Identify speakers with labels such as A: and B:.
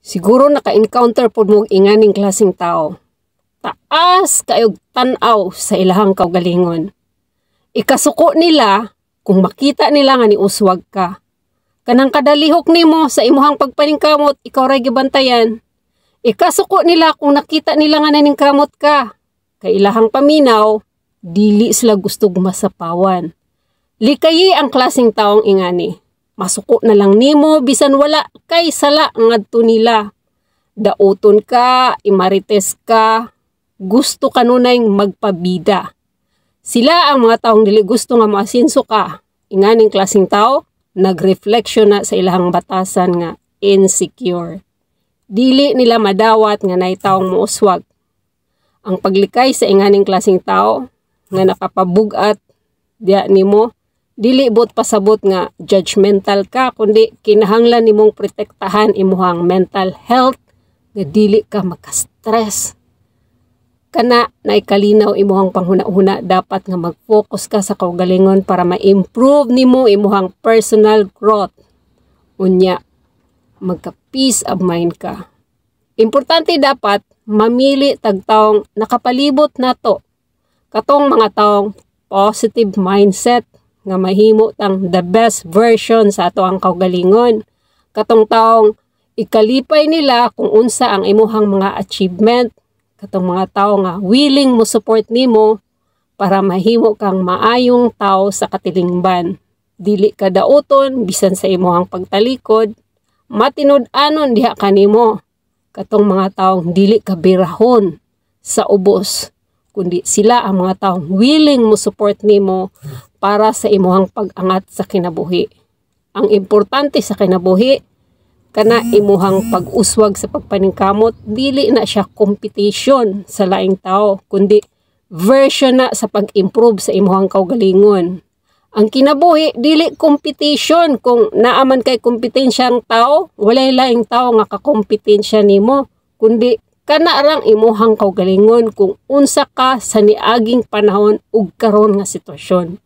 A: Siguro naka-encounter po mo inganing klaseng tao. Taas kayog tanaw sa ilahang kaugalingon. Ikasuko nila kung makita nila nga ni uswag ka. Kanang kadalihok nimo sa imuhang pagpaningkamot, ikaw ray gibantayan. Ikasuko nila kung nakita nila nga naningkamot ka. Kay ilahang paminaw, dili sila gustog masapawan. Likayi ang klaseng taong ingani. Masuko na lang nimo bisan wala kay sala ngadto nila. Dauton ka, imarites ka, gusto kanunay magpabida. Sila ang mga taong dili gusto nga maasinso ka. Inganing klaseng tao, nagrefleksyon na sa ilahang batasan nga insecure. Dili nila madawat nga nay taong muuswag. Ang paglikay sa inganing klaseng tao nga nakapabugat diya nimo, dili bot pasabot nga judgmental ka, kundi kinahanglan nimong protektahan imuhang mental health nga dili ka maka-stress. Kana naikalinaw imuhang panghuna-huna, dapat nga mag-focus ka sa kaugalingon para ma-improve nimo imuhang personal growth. Unya, magka-peace of mind ka. Importante dapat mamili tagtaong nakapalibot nato. Katong mga taong positive mindset nga mahimo tang the best version sa ato ang kaugalingon. Katong taong ikalipay nila kung unsa ang imuhang mga achievement. Katong mga tao nga willing mo support nimo para mahimo kang maayong tao sa katilingban. Dili ka dauton bisan sa imuhang pagtalikod, matinud-anon diha kanimo. Katong mga taong dili ka birahon sa ubos, kundi sila ang mga taong willing mo support nimo para sa imuhang pag-angat sa kinabuhi. Ang importante sa kinabuhi, kana imuhang pag-uswag sa pagpaningkamot, dili na siya competition sa laing tao, kundi version na sa pag-improve sa imuhang kaugalingon. Ang kinabuhi, dili competition. Kung naaman kay kompetensyang tao, walay laing tao nga kakompetensya nimo, kundi kana rang imuhang kaugalingon kung unsa ka sa niaging panahon ug karon nga sitwasyon.